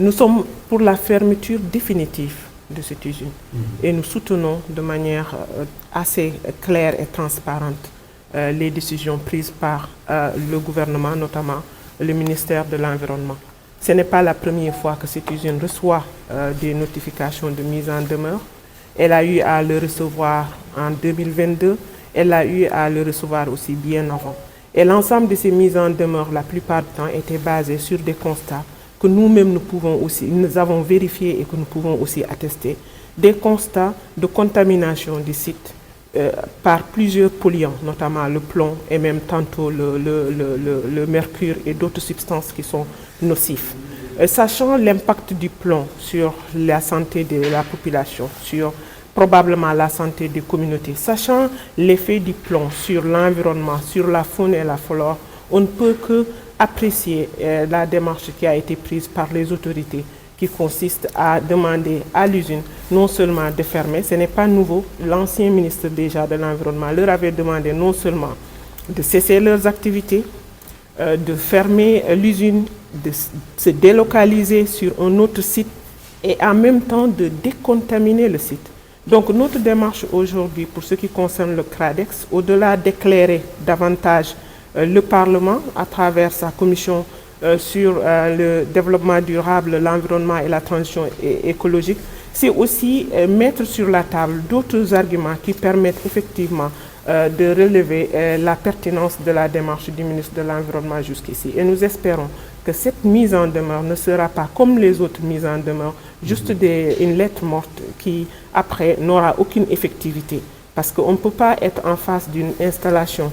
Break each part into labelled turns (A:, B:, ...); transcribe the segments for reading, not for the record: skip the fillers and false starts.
A: Nous sommes pour la fermeture définitive de cette usine et nous soutenons de manière assez claire et transparente les décisions prises par le gouvernement, notamment le ministère de l'Environnement. Ce n'est pas la première fois que cette usine reçoit des notifications de mise en demeure. Elle a eu à le recevoir en 2022, elle a eu à le recevoir aussi bien avant. Et l'ensemble de ces mises en demeure, la plupart du temps, étaient basées sur des constats que nous-mêmes nous avons vérifiés et que nous pouvons aussi attester, des constats de contamination du site par plusieurs polluants, notamment le plomb et même tantôt le mercure et d'autres substances qui sont nocifs. Sachant l'impact du plomb sur la santé de la population, sur probablement la santé des communautés, sachant l'effet du plomb sur l'environnement, sur la faune et la flore, on ne peut que apprécier la démarche qui a été prise par les autorités qui consiste à demander à l'usine non seulement de fermer, ce n'est pas nouveau, l'ancien ministre déjà de l'Environnement leur avait demandé non seulement de cesser leurs activités, de fermer l'usine, de se délocaliser sur un autre site et en même temps de décontaminer le site. Donc notre démarche aujourd'hui pour ce qui concerne le CRADEX, au-delà d'éclairer davantage le Parlement à travers sa commission sur le développement durable, l'environnement et la transition écologique, c'est aussi mettre sur la table d'autres arguments qui permettent effectivement de relever la pertinence de la démarche du ministre de l'Environnement jusqu'ici. Et nous espérons que cette mise en demeure ne sera pas comme les autres mises en demeure, juste une lettre morte qui, après, n'aura aucune effectivité. Parce qu'on ne peut pas être en face d'une installation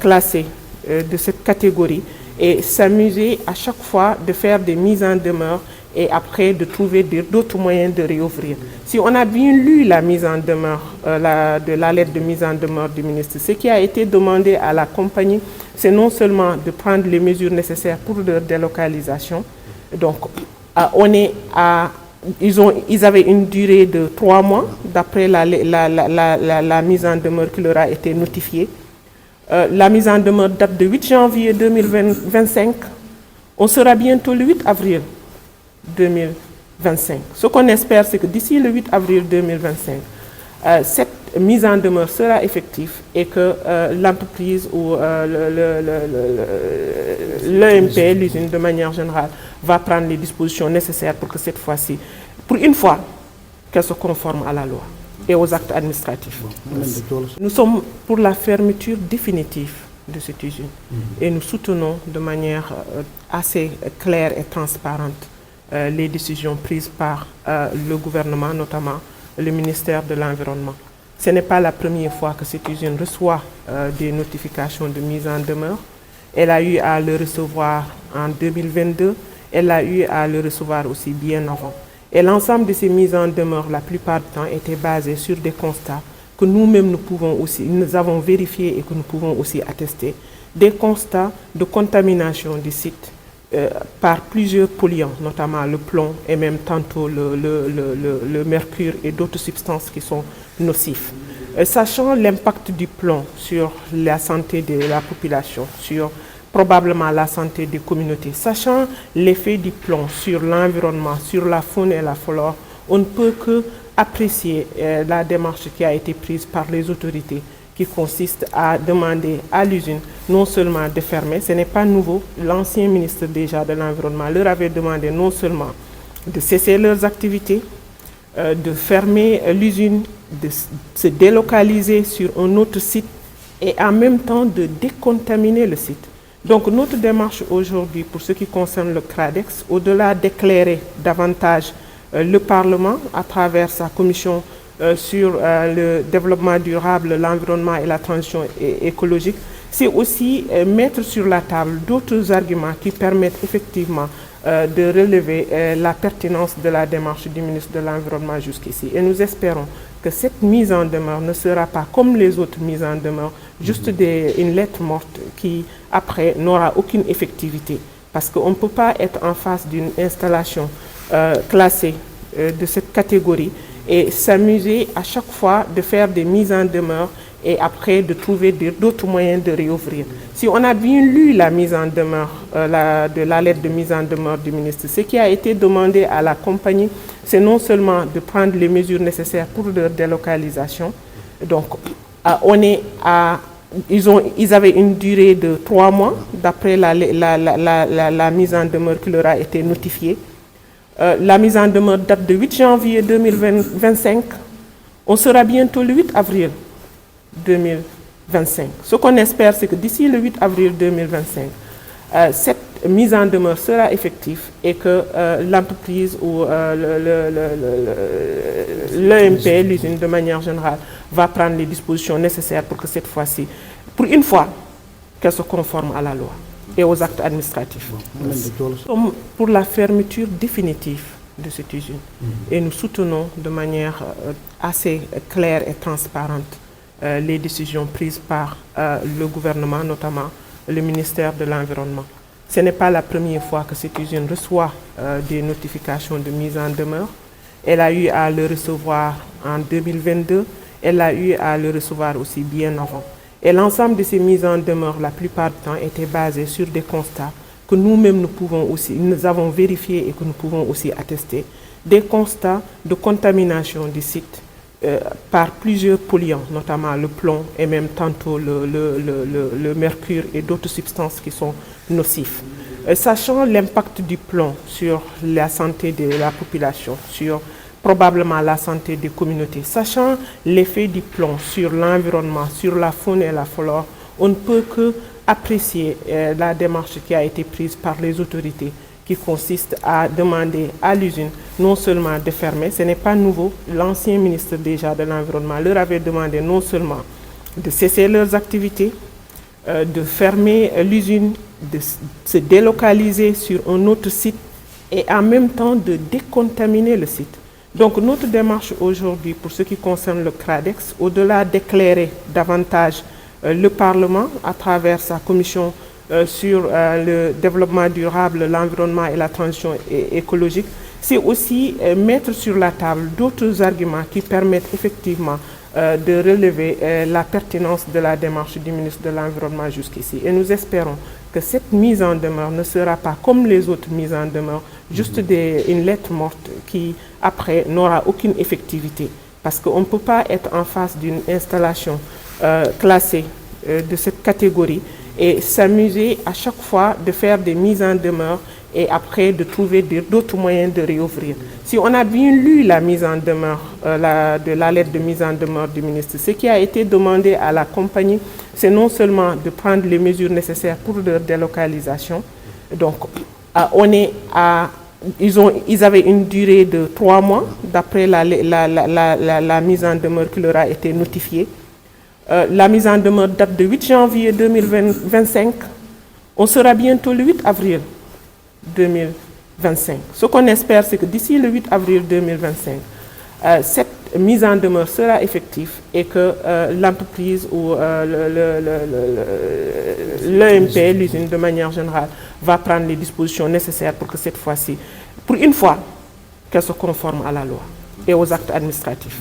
A: classée de cette catégorie et s'amuser à chaque fois de faire des mises en demeure et après de trouver d'autres moyens de réouvrir. Si on a bien lu la mise en demeure, de la lettre de mise en demeure du ministre, ce qui a été demandé à la compagnie, c'est non seulement de prendre les mesures nécessaires pour leur délocalisation. Donc, ils avaient une durée de 3 mois d'après la mise en demeure qui leur a été notifiée. La mise en demeure date de 8 janvier 2025. On sera bientôt le 8 avril 2025. Ce qu'on espère, c'est que d'ici le 8 avril 2025, cette mise en demeure sera effective et que l'entreprise ou l'EMP, l'usine de manière générale, va prendre les dispositions nécessaires pour que cette fois-ci, pour une fois, qu'elle se conforme à la loi et aux actes administratifs. Nous sommes pour la fermeture définitive de cette usine et nous soutenons de manière assez claire et transparente les décisions prises par le gouvernement, notamment le ministère de l'Environnement. Ce n'est pas la première fois que cette usine reçoit des notifications de mise en demeure. Elle a eu à le recevoir en 2022, elle a eu à le recevoir aussi bien avant. Et l'ensemble de ces mises en demeure, la plupart du temps, étaient basées sur des constats que nous-mêmes nous avons vérifiés et que nous pouvons aussi attester, des constats de contamination du site par plusieurs polluants, notamment le plomb et même tantôt le mercure et d'autres substances qui sont nocifs. Sachant l'impact du plomb sur la santé de la population, sur probablement la santé des communautés, sachant l'effet du plomb sur l'environnement, sur la faune et la flore, on ne peut que apprécier la démarche qui a été prise par les autorités qui consiste à demander à l'usine non seulement de fermer, ce n'est pas nouveau, l'ancien ministre déjà de l'Environnement leur avait demandé non seulement de cesser leurs activités, de fermer l'usine, de se délocaliser sur un autre site et en même temps de décontaminer le site. Donc notre démarche aujourd'hui pour ce qui concerne le CRADEX, au-delà d'éclairer davantage le Parlement à travers sa commission sur le développement durable, l'environnement et la transition écologique, c'est aussi mettre sur la table d'autres arguments qui permettent effectivement de relever la pertinence de la démarche du ministre de l'Environnement jusqu'ici. Et nous espérons que cette mise en demeure ne sera pas comme les autres mises en demeure, juste une lettre morte qui, après, n'aura aucune effectivité. Parce qu'on ne peut pas être en face d'une installation classée de cette catégorie et s'amuser à chaque fois de faire des mises en demeure et après de trouver d'autres moyens de réouvrir. Si on a bien lu la mise en demeure, de la lettre de mise en demeure du ministre, ce qui a été demandé à la compagnie, c'est non seulement de prendre les mesures nécessaires pour leur délocalisation. Donc, ils avaient une durée de 3 mois d'après la mise en demeure qui leur a été notifiée. La mise en demeure date de 8 janvier 2025. On sera bientôt le 8 avril 2025. Ce qu'on espère, c'est que d'ici le 8 avril 2025, cette mise en demeure sera effective et que l'entreprise ou l'EMP, l'usine de manière générale, va prendre les dispositions nécessaires pour que cette fois-ci, pour une fois, qu'elle se conforme à la loi et aux actes administratifs. Nous sommes pour la fermeture définitive de cette usine et nous soutenons de manière assez claire et transparente les décisions prises par le gouvernement, notamment le ministère de l'Environnement. Ce n'est pas la première fois que cette usine reçoit des notifications de mise en demeure. Elle a eu à le recevoir en 2022, elle a eu à le recevoir aussi bien avant. Et l'ensemble de ces mises en demeure, la plupart du temps, étaient basées sur des constats que nous-mêmes nous avons vérifiés et que nous pouvons aussi attester. Des constats de contamination du site par plusieurs polluants, notamment le plomb et même tantôt le mercure et d'autres substances qui sont nocifs. Sachant l'impact du plomb sur la santé de la population, sur probablement la santé des communautés, sachant l'effet du plomb sur l'environnement, sur la faune et la flore, on ne peut que apprécier la démarche qui a été prise par les autorités, qui consiste à demander à l'usine non seulement de fermer, ce n'est pas nouveau, l'ancien ministre déjà de l'Environnement leur avait demandé non seulement de cesser leurs activités, de fermer l'usine, de se délocaliser sur un autre site et en même temps de décontaminer le site. Donc notre démarche aujourd'hui pour ce qui concerne le CRADEX, au-delà d'éclairer davantage le Parlement à travers sa commission sur le développement durable, l'environnement et la transition écologique, c'est aussi mettre sur la table d'autres arguments qui permettent effectivement de relever la pertinence de la démarche du ministre de l'Environnement jusqu'ici. Et nous espérons que cette mise en demeure ne sera pas comme les autres mises en demeure, juste une lettre morte qui, après, n'aura aucune effectivité. Parce qu'on ne peut pas être en face d'une installation classée de cette catégorie et s'amuser à chaque fois de faire des mises en demeure et après de trouver d'autres moyens de réouvrir. Si on a bien lu la mise en demeure, de la lettre de mise en demeure du ministre, ce qui a été demandé à la compagnie, c'est non seulement de prendre les mesures nécessaires pour leur délocalisation. Donc, ils avaient une durée de 3 mois d'après la mise en demeure qui leur a été notifiée. La mise en demeure date de 8 janvier 2025. On sera bientôt le 8 avril 2025. Ce qu'on espère, c'est que d'ici le 8 avril 2025, cette mise en demeure sera effective et que l'entreprise ou l'EMP, l'usine de manière générale, va prendre les dispositions nécessaires pour que cette fois-ci, pour une fois, qu'elle se conforme à la loi et aux actes administratifs.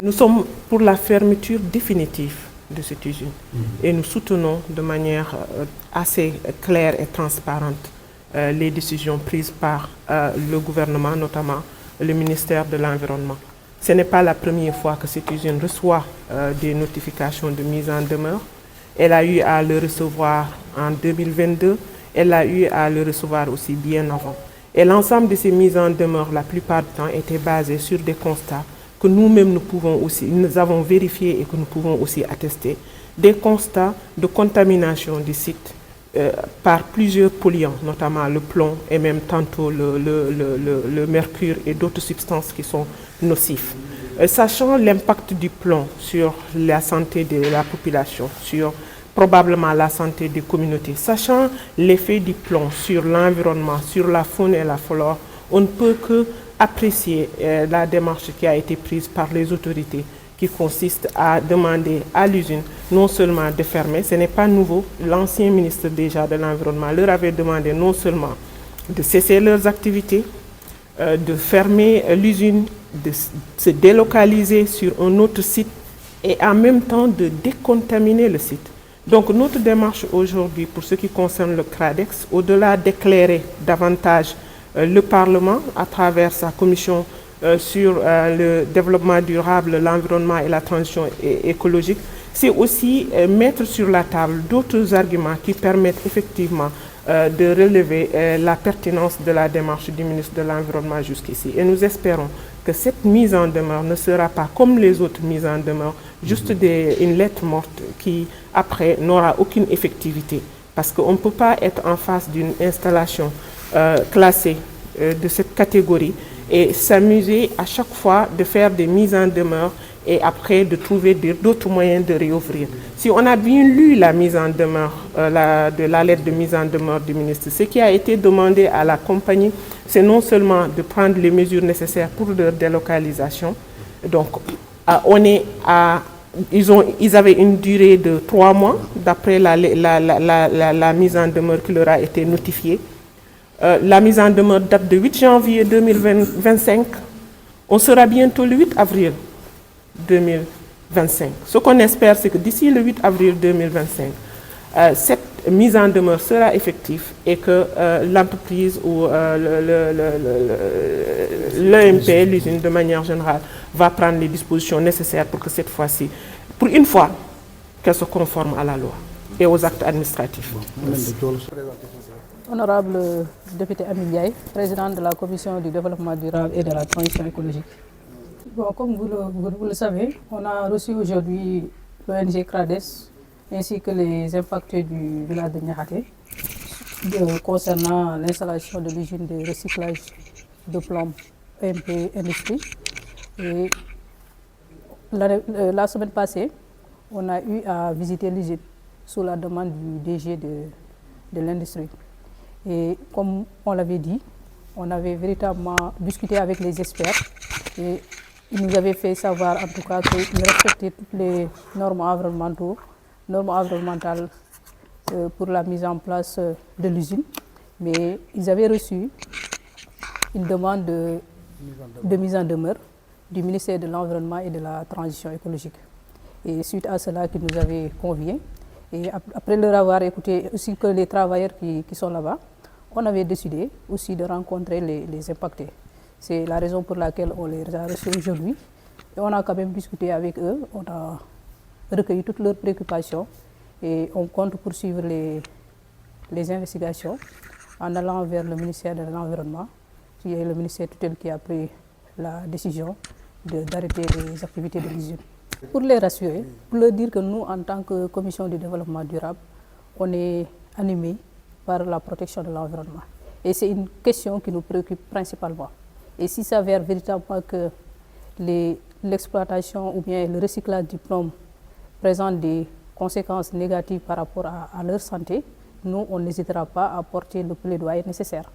A: Nous sommes pour la fermeture définitive de cette usine et nous soutenons de manière assez claire et transparente les décisions prises par le gouvernement, notamment le ministère de l'Environnement. Ce n'est pas la première fois que cette usine reçoit des notifications de mise en demeure. Elle a eu à le recevoir en 2022, elle a eu à le recevoir aussi bien avant. Et l'ensemble de ces mises en demeure, la plupart du temps, étaient basées sur des constats que nous-mêmes nous avons vérifiés et que nous pouvons aussi attester. Des constats de contamination du site par plusieurs polluants, notamment le plomb et même tantôt le mercure et d'autres substances qui sont nocifs. Sachant l'impact du plomb sur la santé de la population, sur probablement la santé des communautés, sachant l'effet du plomb sur l'environnement, sur la faune et la flore, on ne peut que apprécier la démarche qui a été prise par les autorités, qui consiste à demander à l'usine non seulement de fermer, ce n'est pas nouveau, l'ancien ministre déjà de l'Environnement leur avait demandé non seulement de cesser leurs activités, de fermer l'usine, de se délocaliser sur un autre site et en même temps de décontaminer le site. Donc notre démarche aujourd'hui pour ce qui concerne le CRADEX, au-delà d'éclairer davantage le Parlement à travers sa commission sur le développement durable, l'environnement et la transition écologique, c'est aussi mettre sur la table d'autres arguments qui permettent effectivement de relever la pertinence de la démarche du ministre de l'Environnement jusqu'ici. Et nous espérons que cette mise en demeure ne sera pas comme les autres mises en demeure, juste une lettre morte qui, après, n'aura aucune effectivité. Parce qu'on ne peut pas être en face d'une installation classée de cette catégorie et s'amuser à chaque fois de faire des mises en demeure et après de trouver d'autres moyens de réouvrir. Si on a bien lu la mise en demeure, de la lettre de mise en demeure du ministre, ce qui a été demandé à la compagnie, c'est non seulement de prendre les mesures nécessaires pour leur délocalisation. Donc, ils avaient une durée de 3 mois d'après la mise en demeure qui leur a été notifiée. La mise en demeure date de 8 janvier 2025. On sera bientôt le 8 avril 2025. Ce qu'on espère, c'est que d'ici le 8 avril 2025, cette mise en demeure sera effective et que l'entreprise ou l'EMP, l'usine de manière générale, va prendre les dispositions nécessaires pour que cette fois-ci, pour une fois, qu'elle se conforme à la loi et aux actes administratifs.
B: Honorable député Amy Ndiaye, président de la Commission du développement durable et de la transition écologique. Bon, comme vous le savez, on a reçu aujourd'hui l'ONG CRADES ainsi que les impactés du village de Niakhaté concernant l'installation de l'usine de recyclage de plomb EMP Industrie. Et la semaine passée, on a eu à visiter l'usine sous la demande du DG de l'industrie. Et comme on l'avait dit, on avait véritablement discuté avec les experts et ils nous avaient fait savoir en tout cas qu'ils respectaient toutes les normes environnementales pour la mise en place de l'usine. Mais ils avaient reçu une demande de mise en demeure du ministère de l'Environnement et de la Transition écologique. Et suite à cela, qu'ils nous avaient conviés, et après leur avoir écouté aussi que les travailleurs qui sont là-bas, on avait décidé aussi de rencontrer les impactés. C'est la raison pour laquelle on les a reçus aujourd'hui. Et on a quand même discuté avec eux, on a recueilli toutes leurs préoccupations et on compte poursuivre les investigations en allant vers le ministère de l'Environnement, qui est le ministère tutelle qui a pris la décision d'arrêter les activités de l'usine. Pour les rassurer, pour leur dire que nous, en tant que commission du développement durable, on est animés par la protection de l'environnement. Et c'est une question qui nous préoccupe principalement. Et s'il s'avère véritablement que l'exploitation ou bien le recyclage du plomb présente des conséquences négatives par rapport à leur santé, nous, on n'hésitera pas à porter le plaidoyer nécessaire.